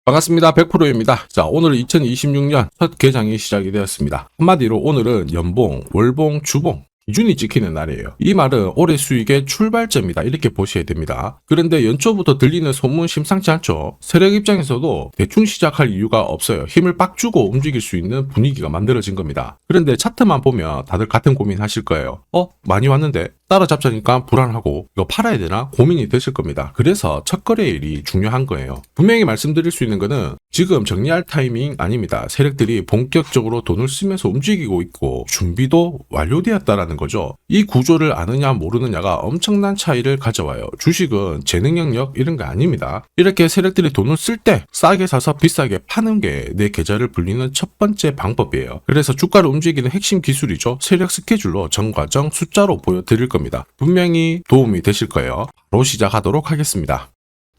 반갑습니다. 100%입니다. 자, 오늘 2026년 첫 개장이 시작이 되었습니다. 한마디로 오늘은 연봉, 월봉, 주봉 기준이 찍히는 날이에요. 이 말은 올해 수익의 출발점이다 이렇게 보셔야 됩니다. 그런데 연초부터 들리는 소문 심상치 않죠. 세력 입장에서도 대충 시작할 이유가 없어요. 힘을 빡 주고 움직일 수 있는 분위기가 만들어진 겁니다. 그런데 차트만 보면 다들 같은 고민 하실 거예요. 많이 왔는데 따라잡자니까 불안하고 이거 팔아야 되나 고민이 되실 겁니다. 그래서 첫 거래일이 중요한 거예요. 분명히 말씀드릴 수 있는 거는 지금 정리할 타이밍 아닙니다. 세력들이 본격적으로 돈을 쓰면서 움직이고 있고 준비도 완료되었다라는 거죠. 이 구조를 아느냐 모르느냐가 엄청난 차이를 가져와요. 주식은 재능 영역 이런 거 아닙니다. 이렇게 세력들이 돈을 쓸 때 싸게 사서 비싸게 파는 게 내 계좌를 불리는 첫 번째 방법이에요. 그래서 주가를 움직이는 핵심 기술이죠. 세력 스케줄로 전 과정 숫자로 보여드릴 겁니다. 분명히 도움이 되실 거예요. 바로 시작하도록 하겠습니다.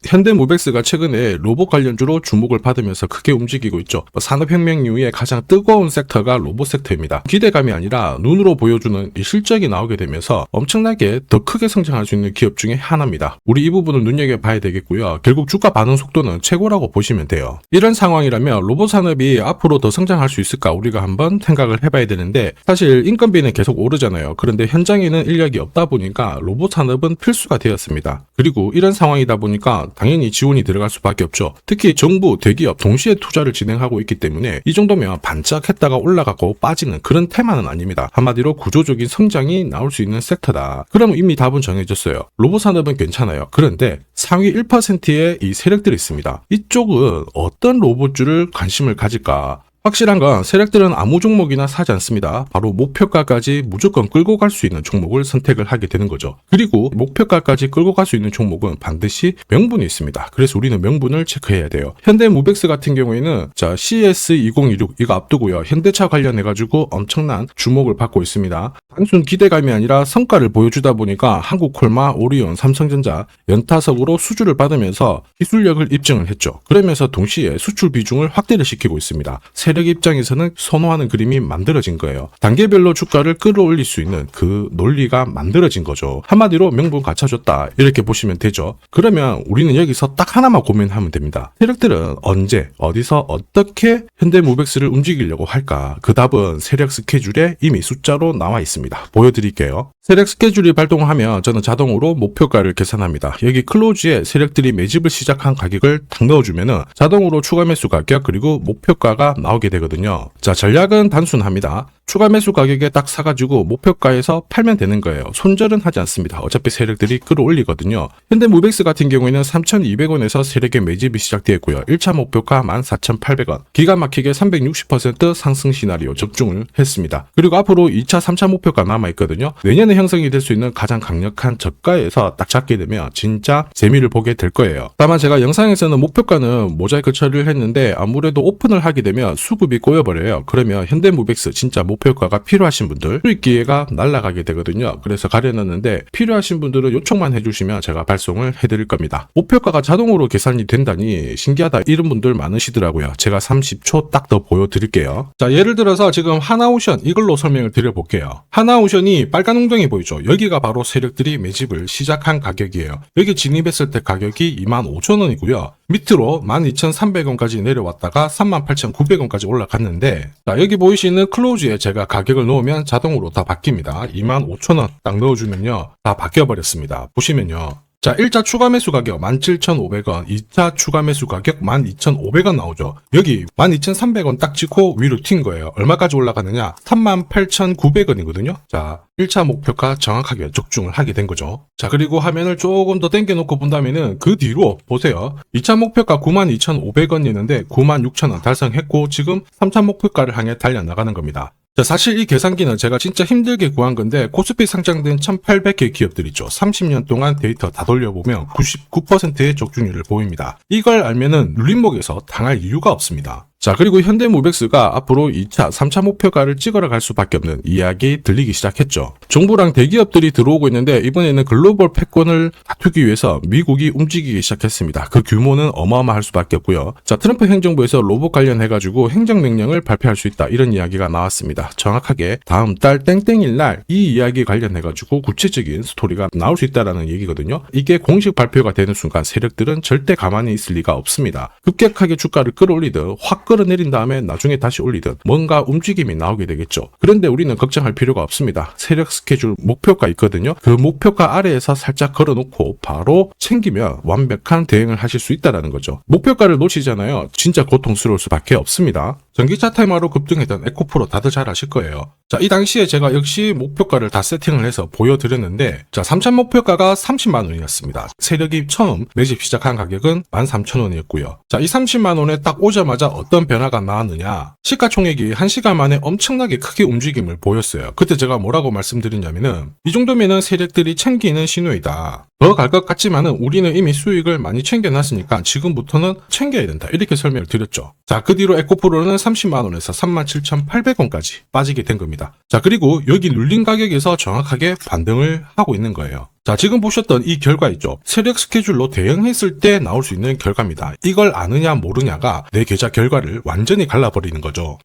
현대모백스가 최근에 로봇 관련주로 주목을 받으면서 크게 움직이고 있죠. 산업혁명 이후에 가장 뜨거운 섹터가 로봇 섹터입니다. 기대감이 아니라 눈으로 보여주는 이 실적이 나오게 되면서 엄청나게 더 크게 성장할 수 있는 기업 중에 하나입니다. 우리 이 부분을 눈여겨봐야 되겠고요. 결국 주가 반응 속도는 최고라고 보시면 돼요. 이런 상황이라면 로봇 산업이 앞으로 더 성장할 수 있을까 우리가 한번 생각을 해봐야 되는데 사실 인건비는 계속 오르잖아요. 그런데 현장에는 인력이 없다 보니까 로봇 산업은 필수가 되었습니다. 그리고 이런 상황이다 보니까 당연히 지원이 들어갈 수밖에 없죠. 특히 정부, 대기업 동시에 투자를 진행하고 있기 때문에 이 정도면 반짝했다가 올라가고 빠지는 그런 테마는 아닙니다. 한마디로 구조적인 성장이 나올 수 있는 섹터다. 그럼 이미 답은 정해졌어요. 로봇 산업은 괜찮아요. 그런데 상위 1%의 이 세력들이 있습니다. 이쪽은 어떤 로봇주를 관심을 가질까? 확실한 건 세력들은 아무 종목이나 사지 않습니다. 바로 목표가까지 무조건 끌고 갈 수 있는 종목을 선택을 하게 되는 거죠. 그리고 목표가까지 끌고 갈 수 있는 종목은 반드시 명분이 있습니다. 그래서 우리는 명분을 체크해야 돼요. 현대모백스 같은 경우에는 CS2026 이거 앞두고요. 현대차 관련해가지고 엄청난 주목을 받고 있습니다. 단순 기대감이 아니라 성과를 보여주다 보니까 한국콜마, 오리온, 삼성전자 연타석으로 수주를 받으면서 기술력을 입증을 했죠. 그러면서 동시에 수출 비중을 확대를 시키고 있습니다. 세력 입장에서는 선호하는 그림이 만들어진 거예요. 단계별로 주가를 끌어올릴 수 있는 그 논리가 만들어진 거죠. 한마디로 명분 갖춰줬다 이렇게 보시면 되죠. 그러면 우리는 여기서 딱 하나만 고민하면 됩니다. 세력들은 언제 어디서 어떻게 현대모백스를 움직이려고 할까? 그 답은 세력 스케줄에 이미 숫자로 나와 있습니다. 보여드릴게요. 세력 스케줄이 발동하면 저는 자동으로 목표가를 계산합니다. 여기 클로즈에 세력들이 매집을 시작한 가격을 딱 넣어주면은 자동으로 추가 매수 가격 그리고 목표가가 나오게 되거든요. 자, 전략은 단순합니다. 추가 매수 가격에 딱 사가지고 목표가에서 팔면 되는 거예요. 손절은 하지 않습니다. 어차피 세력들이 끌어올리거든요. 현대모백스 같은 경우에는 3,200원에서 세력의 매집이 시작되었고요. 1차 목표가 14,800원. 기가 막히게 360% 상승 시나리오 적중을 했습니다. 그리고 앞으로 2차, 3차 목표가 남아있거든요. 내년에 형성이 될 수 있는 가장 강력한 저가에서 딱 잡게 되면 진짜 재미를 보게 될 거예요. 다만 제가 영상에서는 목표가는 모자이크 처리를 했는데 아무래도 오픈을 하게 되면 수급이 꼬여버려요. 그러면 현대모백스 진짜 목표가가 필요하신 분들 수익 기회가 날아가게 되거든요. 그래서 가려놨는데 필요하신 분들은 요청만 해주시면 제가 발송을 해드릴 겁니다. 목표가가 자동으로 계산이 된다니 신기하다 이런 분들 많으시더라고요. 제가 30초 딱 더 보여드릴게요. 자, 예를 들어서 지금 하나오션 이걸로 설명을 드려볼게요. 하나오션이 빨간 웅덩이 보이죠? 여기가 바로 세력들이 매집을 시작한 가격이에요. 여기 진입했을 때 가격이 25,000원이고요. 밑으로 12,300원까지 내려왔다가 38,900원까지 올라갔는데 자, 여기 보이시는 클로즈에 제가 가격을 넣으면 자동으로 다 바뀝니다. 25,000원 딱 넣어주면요. 다 바뀌어버렸습니다. 보시면요. 자, 1차 추가 매수 가격 17,500원, 2차 추가 매수 가격 12,500원 나오죠. 여기 12,300원 딱 찍고 위로 튄 거예요. 얼마까지 올라가느냐? 38,900원이거든요. 자, 1차 목표가 정확하게 적중을 하게 된 거죠. 자, 그리고 화면을 조금 더 당겨놓고 본다면은 그 뒤로 보세요. 2차 목표가 92,500원이었는데 96,000원 달성했고 지금 3차 목표가를 향해 달려나가는 겁니다. 자, 사실 이 계산기는 제가 진짜 힘들게 구한 건데 코스피 상장된 1800개 기업들 있죠. 30년 동안 데이터 다 돌려보면 99%의 적중률을 보입니다. 이걸 알면은 눌림목에서 당할 이유가 없습니다. 자, 그리고 현대모백스가 앞으로 2차, 3차 목표가를 찍어라 갈 수밖에 없는 이야기 들리기 시작했죠. 정부랑 대기업들이 들어오고 있는데 이번에는 글로벌 패권을 다투기 위해서 미국이 움직이기 시작했습니다. 그 규모는 어마어마할 수밖에 없고요. 자, 트럼프 행정부에서 로봇 관련해가지고 행정명령을 발표할 수 있다 이런 이야기가 나왔습니다. 정확하게 다음 달 땡땡일 날 이 이야기 관련해가지고 구체적인 스토리가 나올 수 있다라는 얘기거든요. 이게 공식 발표가 되는 순간 세력들은 절대 가만히 있을 리가 없습니다. 급격하게 주가를 끌어올리듯 확 끌어내린 다음에 나중에 다시 올리듯 뭔가 움직임이 나오게 되겠죠. 그런데 우리는 걱정할 필요가 없습니다. 세력 스케줄 목표가 있거든요. 그 목표가 아래에서 살짝 걸어놓고 바로 챙기면 완벽한 대응을 하실 수 있다는 거죠. 목표가를 놓치잖아요. 진짜 고통스러울 수밖에 없습니다. 전기차 테마로 급등했던 에코프로 다들 잘 아실 거예요. 자, 이 당시에 제가 역시 목표가를 다 세팅을 해서 보여드렸는데, 자, 3차 목표가가 30만 원이었습니다. 세력이 처음 매집 시작한 가격은 13,000원이었고요. 자, 이 30만 원에 딱 오자마자 어떤 변화가 나왔느냐? 시가총액이 1시간 만에 엄청나게 크게 움직임을 보였어요. 그때 제가 뭐라고 말씀드렸냐면은, 이 정도면은 세력들이 챙기는 신호이다. 더 갈 것 같지만은 우리는 이미 수익을 많이 챙겨놨으니까 지금부터는 챙겨야 된다. 이렇게 설명을 드렸죠. 자, 그 뒤로 에코프로는 30만 원에서 37,800원까지 빠지게 된 겁니다. 자, 그리고 여기 눌린 가격에서 정확하게 반등을 하고 있는 거예요. 자, 지금 보셨던 이 결과 있죠. 세력 스케줄로 대응했을 때 나올 수 있는 결과입니다. 이걸 아느냐 모르냐가 내 계좌 결과를 완전히 갈라버리는 거죠.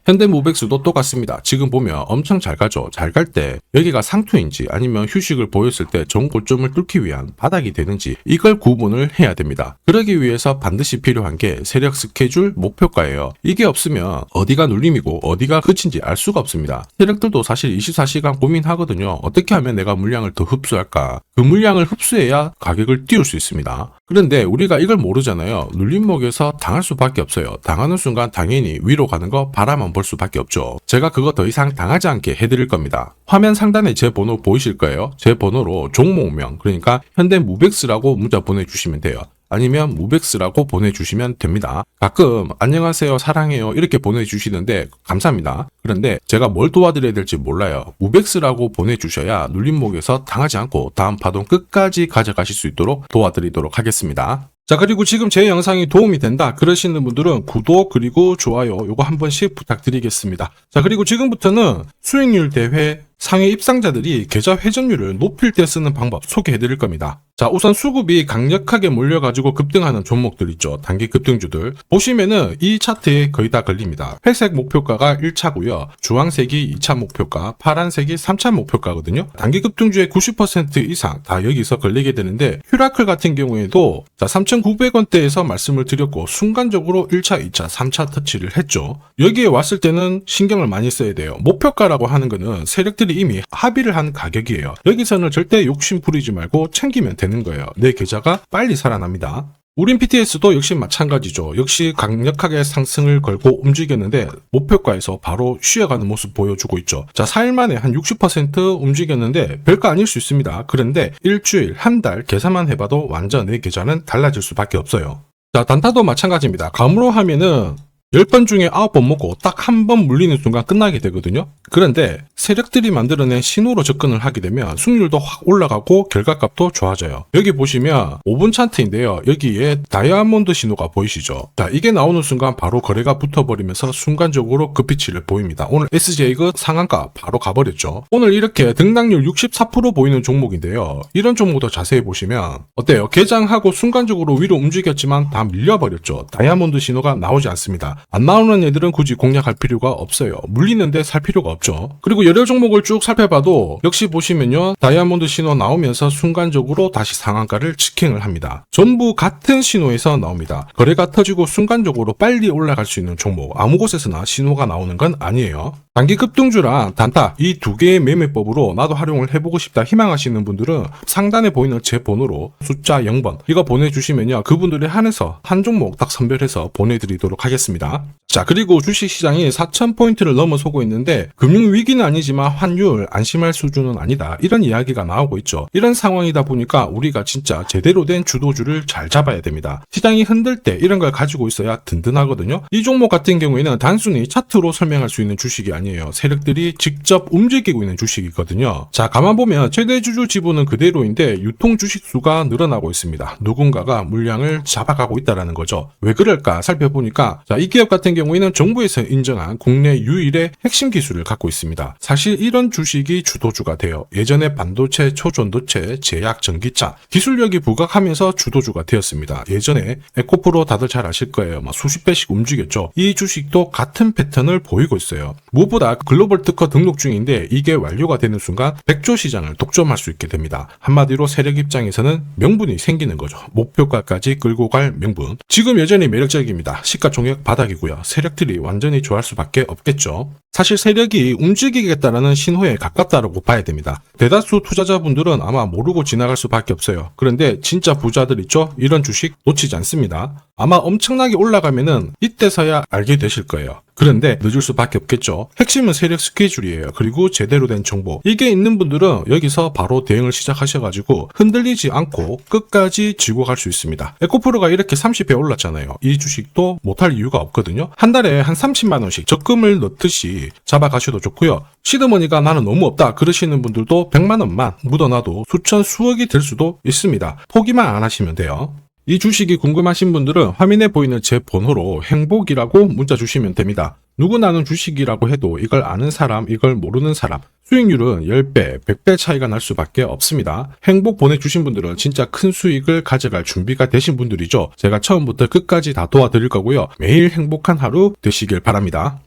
현대모백스도 똑같습니다. 지금 보면 엄청 잘 가죠. 잘 갈 때 여기가 상투인지 아니면 휴식을 보였을 때 정고점을 뚫기 위한 바닥이 되는지 이걸 구분을 해야 됩니다. 그러기 위해서 반드시 필요한 게 세력 스케줄 목표가예요. 이게 없으면 어디가 눌림이고 어디가 끝인지 알 수가 없습니다. 세력들도 사실 24시간 고민하거든요. 어떻게 하면 내가 물량을 더 흡수할까? 그 물량을 흡수해야 가격을 띄울 수 있습니다. 그런데 우리가 이걸 모르잖아요. 눌림목에서 당할 수밖에 없어요. 당하는 순간 당연히 위로 가는 거 바라만 볼 수밖에 없죠. 제가 그거 더 이상 당하지 않게 해드릴 겁니다. 화면 상단에 제 번호 보이실 거예요. 제 번호로 종목명, 그러니까 현대모백스라고 문자 보내주시면 돼요. 아니면 무백스라고 보내주시면 됩니다. 가끔 안녕하세요 사랑해요 이렇게 보내주시는데 감사합니다. 그런데 제가 뭘 도와드려야 될지 몰라요. 무백스라고 보내주셔야 눌림목에서 당하지 않고 다음 파동 끝까지 가져가실 수 있도록 도와드리도록 하겠습니다. 자, 그리고 지금 제 영상이 도움이 된다 그러시는 분들은 구독 그리고 좋아요 요거 한 번씩 부탁드리겠습니다. 자, 그리고 지금부터는 수익률 대회 상위 입상자들이 계좌 회전율을 높일 때 쓰는 방법 소개해 드릴 겁니다. 자, 우선 수급이 강력하게 몰려가지고 급등하는 종목들 있죠. 단기 급등주들. 보시면은 이 차트에 거의 다 걸립니다. 회색 목표가가 1차고요. 주황색이 2차 목표가, 파란색이 3차 목표가거든요. 단기 급등주의 90% 이상 다 여기서 걸리게 되는데 휴라클 같은 경우에도 자 3,900원대에서 말씀을 드렸고 순간적으로 1차, 2차, 3차 터치를 했죠. 여기에 왔을 때는 신경을 많이 써야 돼요. 목표가라고 하는 거는 세력들이 이미 합의를 한 가격이에요. 여기서는 절대 욕심 부리지 말고 챙기면 되는 거예요. 내 계좌가 빨리 살아납니다. 우린 PTS도 역시 마찬가지죠. 역시 강력하게 상승을 걸고 움직였는데 목표가에서 바로 쉬어가는 모습 보여주고 있죠. 자, 4일 만에 한 60% 움직였는데 별거 아닐 수 있습니다. 그런데 일주일, 한 달 계산만 해봐도 완전 내 계좌는 달라질 수밖에 없어요. 자, 단타도 마찬가지입니다. 감으로 하면은 10번 중에 9번 먹고 딱 한 번 물리는 순간 끝나게 되거든요. 그런데 세력들이 만들어낸 신호로 접근을 하게 되면 승률도 확 올라가고 결과값도 좋아져요. 여기 보시면 5분 차트인데요. 여기에 다이아몬드 신호가 보이시죠? 자, 이게 나오는 순간 바로 거래가 붙어버리면서 순간적으로 급피치를 보입니다. 오늘 SJ가 상한가 바로 가버렸죠. 오늘 이렇게 등락률 64% 보이는 종목인데요. 이런 종목도 자세히 보시면 어때요? 개장하고 순간적으로 위로 움직였지만 다 밀려버렸죠. 다이아몬드 신호가 나오지 않습니다. 안 나오는 애들은 굳이 공략할 필요가 없어요. 물리는데 살 필요가 없죠. 그리고 여러 종목을 쭉 살펴봐도 역시 보시면요. 다이아몬드 신호 나오면서 순간적으로 다시 상한가를 직행을 합니다. 전부 같은 신호에서 나옵니다. 거래가 터지고 순간적으로 빨리 올라갈 수 있는 종목. 아무 곳에서나 신호가 나오는 건 아니에요. 단기 급등주랑 단타 이 두 개의 매매법으로 나도 활용을 해보고 싶다 희망하시는 분들은 상단에 보이는 제 번호로 숫자 0번 이거 보내주시면요. 그분들에 한해서 한 종목 딱 선별해서 보내드리도록 하겠습니다. 자, 그리고 주식시장이 4,000포인트를 넘어서고 있는데 금융위기는 아니지만 환율 안심할 수준은 아니다. 이런 이야기가 나오고 있죠. 이런 상황이다 보니까 우리가 진짜 제대로 된 주도주를 잘 잡아야 됩니다. 시장이 흔들 때 이런 걸 가지고 있어야 든든하거든요. 이 종목 같은 경우에는 단순히 차트로 설명할 수 있는 주식이 아니에요. 세력들이 직접 움직이고 있는 주식이거든요. 자, 가만 보면 최대 주주 지분은 그대로인데 유통 주식 수가 늘어나고 있습니다. 누군가가 물량을 잡아가고 있다는 거죠. 왜 그럴까 살펴보니까 자, 이게 기업 같은 경우에는 정부에서 인정한 국내 유일의 핵심 기술을 갖고 있습니다. 사실 이런 주식이 주도주가 돼요. 예전에 반도체, 초전도체, 제약, 전기차 기술력이 부각하면서 주도주가 되었습니다. 예전에 에코프로 다들 잘 아실 거예요. 수십 배씩 움직였죠. 이 주식도 같은 패턴을 보이고 있어요. 무엇보다 글로벌 특허 등록 중인데 이게 완료가 되는 순간 100조 시장을 독점할 수 있게 됩니다. 한마디로 세력 입장에서는 명분이 생기는 거죠. 목표가까지 끌고 갈 명분. 지금 여전히 매력적입니다. 시가총액 바닥이고요. 세력들이 완전히 좋아할 수밖에 없겠죠. 사실 세력이 움직이겠다라는 신호에 가깝다라고 봐야 됩니다. 대다수 투자자분들은 아마 모르고 지나갈 수밖에 없어요. 그런데 진짜 부자들 있죠? 이런 주식 놓치지 않습니다. 아마 엄청나게 올라가면은 이때서야 알게 되실 거예요. 그런데 늦을 수밖에 없겠죠. 핵심은 세력 스케줄이에요. 그리고 제대로 된 정보. 이게 있는 분들은 여기서 바로 대응을 시작하셔가지고 흔들리지 않고 끝까지 쥐고 갈 수 있습니다. 에코프로가 이렇게 30배 올랐잖아요. 이 주식도 못할 이유가 없거든요. 한 달에 한 30만 원씩 적금을 넣듯이 잡아가셔도 좋고요. 시드머니가 나는 너무 없다 그러시는 분들도 100만 원만 묻어놔도 수천 수억이 될 수도 있습니다. 포기만 안 하시면 돼요. 이 주식이 궁금하신 분들은 화면에 보이는 제 번호로 행복이라고 문자 주시면 됩니다. 누구나 아는 주식이라고 해도 이걸 아는 사람, 이걸 모르는 사람 수익률은 10배, 100배 차이가 날 수밖에 없습니다. 행복 보내주신 분들은 진짜 큰 수익을 가져갈 준비가 되신 분들이죠. 제가 처음부터 끝까지 다 도와드릴 거고요. 매일 행복한 하루 되시길 바랍니다.